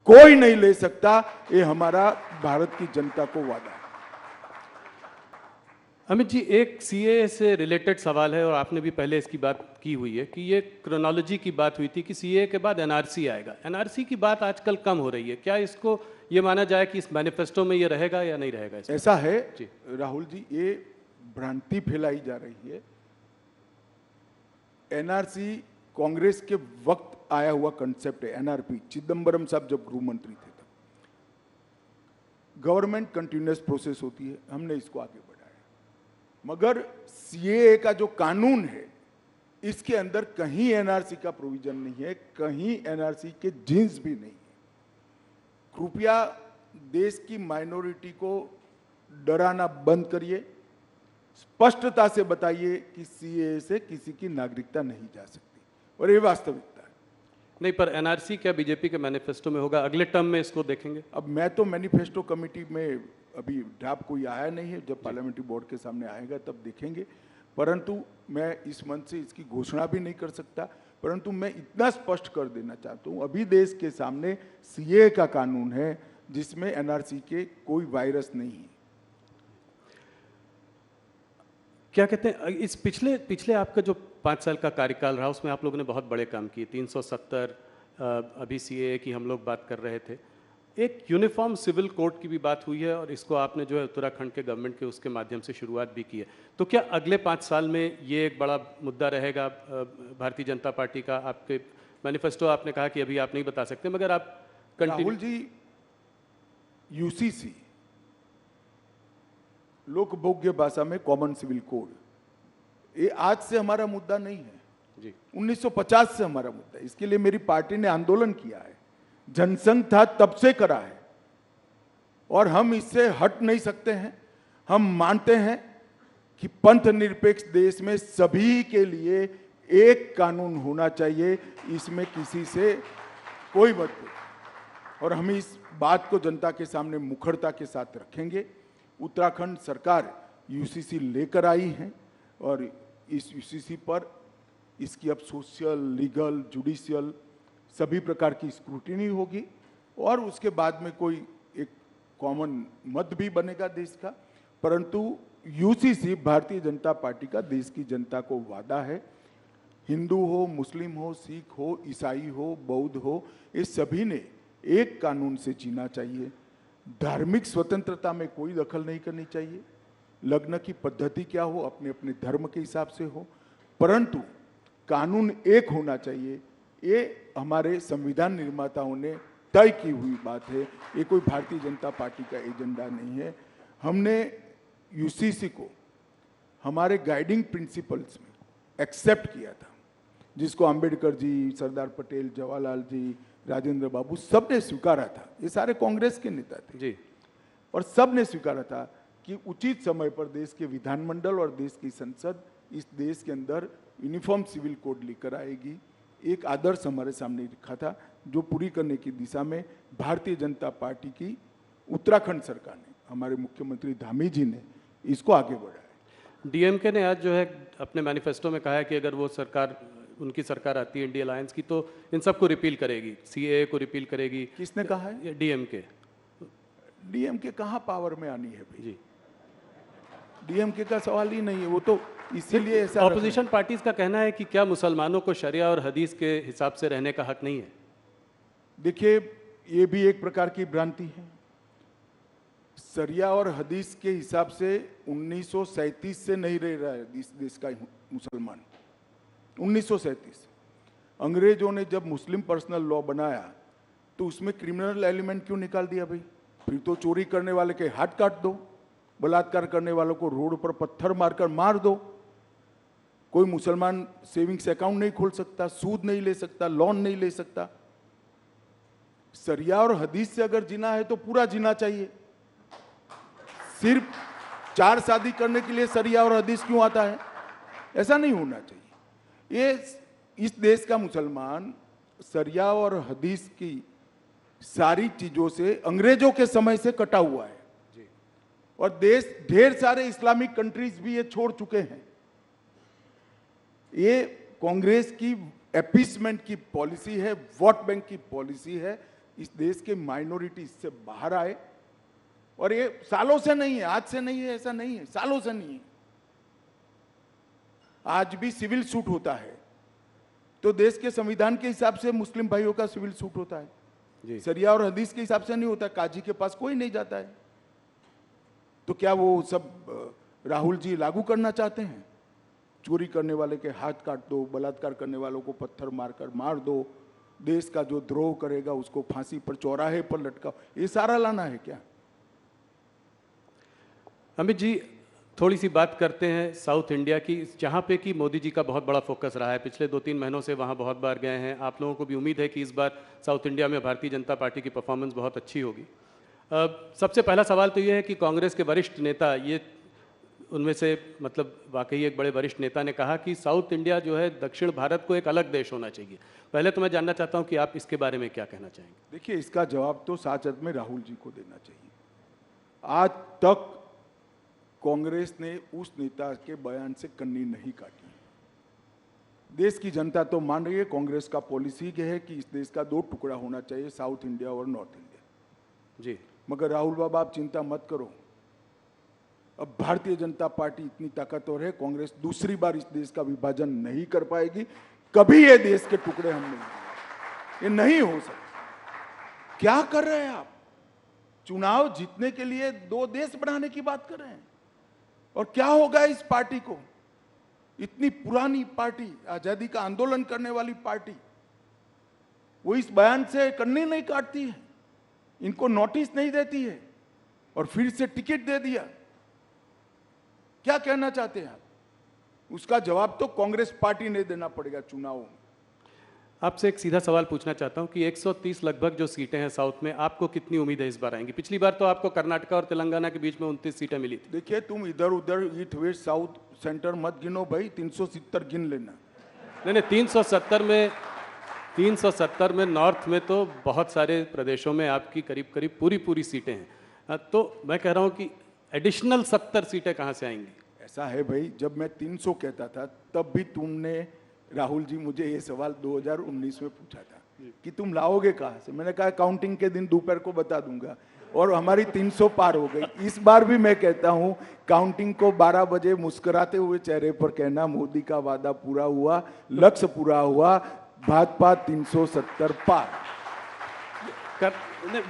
कोई नहीं ले सकता। ये हमारा भारत की जनता को वादा है। अमित जी, एक सीए से रिलेटेड सवाल है और आपने भी पहले इसकी बात की हुई है कि ये क्रोनोलॉजी की बात हुई थी कि सीए के बाद एनआरसी आएगा। एनआरसी की बात आजकल कम हो रही है, क्या इसको ये माना जाए कि इस मैनिफेस्टो में ये रहेगा या नहीं रहेगा? ऐसा है राहुल जी, ये भ्रांति फैलाई जा रही है। एनआरसी कांग्रेस के वक्त आया हुआ कंसेप्ट है। एनआरपी चिदम्बरम साहब जब गृह मंत्री थे तब। गवर्नमेंट कंटिन्यूअस प्रोसेस होती है, हमने इसको आगे बढ़ाया। मगर सीएए का जो कानून है, इसके अंदर कहीं एनआरसी का प्रोविजन नहीं है, कहीं एनआरसी के जिन्स भी नहीं है। कृपया देश की माइनॉरिटी को डराना बंद करिए। स्पष्टता से बताइए कि सीएए से किसी की नागरिकता नहीं जा सकती, और ये वास्तविकता है। नहीं, पर एनआरसी क्या बीजेपी के मैनिफेस्टो में होगा? अगले टर्म में इसको देखेंगे। अब मैं तो मैनिफेस्टो कमेटी में अभी ड्राफ्ट कोई आया नहीं है, जब पार्लियामेंट्री बोर्ड के सामने आएगा तब देखेंगे। परंतु मैं इस मंच से इसकी घोषणा भी नहीं कर सकता, परंतु मैं इतना स्पष्ट कर देना चाहता हूं, अभी देश के सामने सीए का कानून है जिसमें एनआरसी के कोई वायरस नहीं है। क्या कहते हैं, इस पिछले आपका जो 5 साल का कार्यकाल रहा उसमें आप लोगों ने बहुत बड़े काम किए। 370 अभी सीएए की हम लोग बात कर रहे थे। एक यूनिफॉर्म सिविल कोड की भी बात हुई है और इसको आपने जो है उत्तराखंड के गवर्नमेंट के उसके माध्यम से शुरुआत भी की है। तो क्या अगले 5 साल में ये एक बड़ा मुद्दा रहेगा भारतीय जनता पार्टी का? आपके मैनिफेस्टो आपने कहा कि अभी आप नहीं बता सकते, मगर आप राहुल जी, यूसीसी लोकभोग्य भाषा में कॉमन सिविल कोड, ये आज से हमारा मुद्दा नहीं है जी। 1950 से हमारा मुद्दा है। इसके लिए मेरी पार्टी ने आंदोलन किया है, जनसंघ था तब से करा है, और हम इससे हट नहीं सकते हैं। हम मानते हैं कि पंथ निरपेक्ष देश में सभी के लिए एक कानून होना चाहिए, इसमें किसी से कोई मतभेद। और हम इस बात को जनता के सामने मुखरता के साथ रखेंगे। उत्तराखंड सरकार यूसीसी लेकर आई है और इस यूसीसी पर इसकी अब सोशल, लीगल, जुडिशियल सभी प्रकार की स्क्रूटिनी होगी, और उसके बाद में कोई एक कॉमन मत भी बनेगा देश का। परंतु यूसीसी भारतीय जनता पार्टी का देश की जनता को वादा है। हिंदू हो, मुस्लिम हो, सिख हो, ईसाई हो, बौद्ध हो, ये सभी ने एक कानून से जीना चाहिए। धार्मिक स्वतंत्रता में कोई दखल नहीं करनी चाहिए। लग्न की पद्धति क्या हो, अपने अपने धर्म के हिसाब से हो, परंतु कानून एक होना चाहिए। ये हमारे संविधान निर्माताओं ने तय की हुई बात है, ये कोई भारतीय जनता पार्टी का एजेंडा नहीं है। हमने यूसीसी को हमारे गाइडिंग प्रिंसिपल्स में एक्सेप्ट किया था, जिसको अंबेडकर जी, सरदार पटेल, जवाहरलाल जी, राजेंद्र बाबू सब ने स्वीकारा था। ये सारे कांग्रेस के नेता थे जी, और सब ने स्वीकारा था कि उचित समय पर देश के विधानमंडल और देश की संसद इस देश के अंदर यूनिफॉर्म सिविल कोड लेकर आएगी। एक आदर्श हमारे सामने रखा था, जो पूरी करने की दिशा में भारतीय जनता पार्टी की उत्तराखंड सरकार ने, हमारे मुख्यमंत्री धामी जी ने इसको आगे बढ़ाया। डीएमके ने आज जो है अपने मैनिफेस्टो में कहा है कि अगर वो सरकार, उनकी सरकार आती है इंडिया अलायंस की, तो इन सबको रिपील करेगी, सीएए को रिपील करेगी। किसने कहा है? डीएमके। डीएमके कहाँ पावर में आनी है भाई? जी, डीएमके का सवाल ही नहीं है, वो तो इसीलिए ऐसा। ऑपोजिशन पार्टीज का कहना है कि क्या मुसलमानों को शरिया और हदीस के हिसाब से रहने का हक नहीं है? देखिए, ये भी एक प्रकार की भ्रांति है। शरिया और हदीस के हिसाब से 1937 से नहीं रह रहा है इस देश का मुसलमान। 1937 अंग्रेजों ने जब मुस्लिम पर्सनल लॉ बनाया तो उसमें क्रिमिनल एलिमेंट क्यों निकाल दिया भाई? फिर तो चोरी करने वाले के हाथ काट दो, बलात्कार करने वालों को रोड पर पत्थर मारकर मार दो। कोई मुसलमान सेविंग्स अकाउंट नहीं खोल सकता, सूद नहीं ले सकता, लोन नहीं ले सकता। शरिया और हदीस से अगर जीना है तो पूरा जीना चाहिए। सिर्फ 4 शादी करने के लिए शरिया और हदीस क्यों आता है? ऐसा नहीं होना चाहिए। ये इस देश का मुसलमान शरिया और हदीस की सारी चीजों से अंग्रेजों के समय से कटा हुआ है जी। और देश ढेर सारे इस्लामिक कंट्रीज भी ये छोड़ चुके हैं। ये कांग्रेस की एपीसमेंट की पॉलिसी है, वोट बैंक की पॉलिसी है। इस देश के माइनॉरिटी इससे बाहर आए। और ये सालों से नहीं है, आज से नहीं है, ऐसा नहीं है, सालों से नहीं है। आज भी सिविल सूट होता है तो देश के संविधान के हिसाब से मुस्लिम भाइयों का सिविल सूट होता है जी। शरिया और हदीस के हिसाब से नहीं होता। काजी के पास कोई नहीं जाता है। तो क्या वो सब राहुल जी लागू करना चाहते हैं? चोरी करने वाले के हाथ काट दो, बलात्कार करने वालों को पत्थर मारकर मार दो, देश का जो द्रोह करेगा उसको फांसी पर चौराहे पर लटकाओ, ये सारा लाना है क्या? अमित जी, थोड़ी सी बात करते हैं साउथ इंडिया की, जहाँ पे कि मोदी जी का बहुत बड़ा फोकस रहा है। पिछले 2-3 महीनों से वहाँ बहुत बार गए हैं। आप लोगों को भी उम्मीद है कि इस बार साउथ इंडिया में भारतीय जनता पार्टी की परफॉर्मेंस बहुत अच्छी होगी। सबसे पहला सवाल तो ये है कि कांग्रेस के वरिष्ठ नेता, ये उनमें से मतलब वाकई एक बड़े वरिष्ठ नेता ने कहा कि साउथ इंडिया जो है दक्षिण भारत को एक अलग देश होना चाहिए। पहले तो मैं जानना चाहता हूँ कि आप इसके बारे में क्या कहना चाहेंगे? देखिए, इसका जवाब तो सच अर्थ में राहुल जी को देना चाहिए। आज तक कांग्रेस ने उस नेता के बयान से कन्नी नहीं काटी। देश की जनता तो मान रही है, कांग्रेस का पॉलिसी है कि इस देश का 2 टुकड़ा होना चाहिए, साउथ इंडिया और नॉर्थ इंडिया जी। मगर राहुल बाबा, आप चिंता मत करो। अब भारतीय जनता पार्टी इतनी ताकतवर है, कांग्रेस दूसरी बार इस देश का विभाजन नहीं कर पाएगी। कभी ये देश के टुकड़े हम नहीं, ये नहीं हो सकता। क्या कर रहे हैं आप? चुनाव जीतने के लिए 2 देश बनाने की बात कर रहे हैं। और क्या होगा इस पार्टी को? इतनी पुरानी पार्टी, आजादी का आंदोलन करने वाली पार्टी, वो इस बयान से कन्नी नहीं काटती है, इनको नोटिस नहीं देती है और फिर से टिकट दे दिया। क्या कहना चाहते हैं आप? उसका जवाब तो कांग्रेस पार्टी ने देना पड़ेगा चुनावों में। आपसे एक सीधा सवाल पूछना चाहता हूं कि 130 लगभग जो सीटें हैं साउथ में, आपको कितनी उम्मीद है इस बार आएंगी? पिछली बार तो आपको कर्नाटका और तेलंगाना के बीच में 29 सीटें मिली थी। देखिए, तुम इधर उधर ईस्ट वेस्ट साउथ सेंटर मत गिनो भाई, 370 गिन लेना। नहीं, 370 में नॉर्थ में तो बहुत सारे प्रदेशों में आपकी करीब करीब पूरी सीटें हैं। तो मैं कह रहा हूं कि एडिशनल 70 सीटें कहां से आएंगी? ऐसा है भाई, जब मैं 300 कहता था तब भी तुमने, राहुल जी, मुझे ये सवाल 2019 में पूछा था कि तुम लाओगे कहाँ से। मैंने कहा काउंटिंग के दिन दोपहर को बता दूंगा, और हमारी 300 पार हो गई। इस बार भी मैं कहता हूँ, काउंटिंग को 12 बजे मुस्कुराते हुए चेहरे पर कहना, मोदी का वादा पूरा हुआ, लक्ष्य पूरा हुआ, भाजपा 370 पार।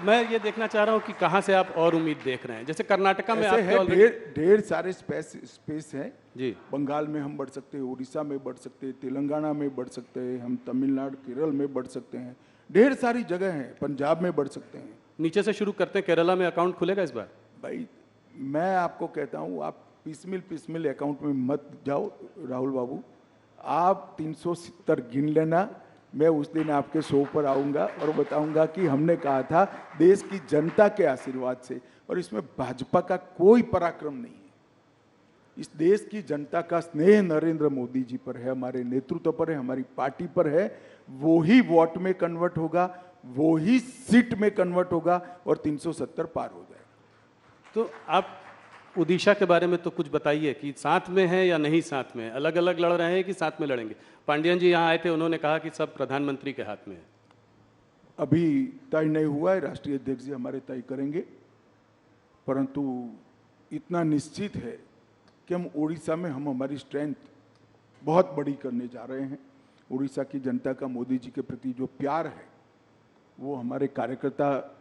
मैं ये देखना चाह रहा हूँ कि कहाँ से आप और उम्मीद देख रहे हैं। जैसे कर्नाटका में आपके ढेर सारे स्पेस है जी। बंगाल में हम बढ़ सकते हैं, उड़ीसा में बढ़ सकते हैं, तेलंगाना में बढ़ सकते हैं, हम तमिलनाडु केरल में बढ़ सकते हैं, ढेर सारी जगह है, पंजाब में बढ़ सकते हैं। नीचे से शुरू करते हैं, केरला में अकाउंट खुलेगा इस बार? भाई, मैं आपको कहता हूँ, आप पिसमिल अकाउंट में मत जाओ राहुल बाबू। आप 370 गिन लेना, मैं उस दिन आपके शो पर आऊँगा और बताऊँगा कि हमने कहा था देश की जनता के आशीर्वाद से, और इसमें भाजपा का कोई पराक्रम नहीं है। इस देश की जनता का स्नेह नरेंद्र मोदी जी पर है, हमारे नेतृत्व पर है, हमारी पार्टी पर है। वो ही वोट में कन्वर्ट होगा, वो ही सीट में कन्वर्ट होगा और 370 पार हो जाएगा। तो आप ओडिशा के बारे में तो कुछ बताइए कि साथ में है या नहीं साथ में, अलग अलग लड़ रहे हैं कि साथ में लड़ेंगे? पांडियन जी यहाँ आए थे, उन्होंने कहा कि सब प्रधानमंत्री के हाथ में है। अभी तय नहीं हुआ है, राष्ट्रीय अध्यक्ष जी हमारे तय करेंगे, परंतु इतना निश्चित है कि हम उड़ीसा में हमारी स्ट्रेंथ बहुत बड़ी करने जा रहे हैं। उड़ीसा की जनता का मोदी जी के प्रति जो प्यार है, वो हमारे कार्यकर्ता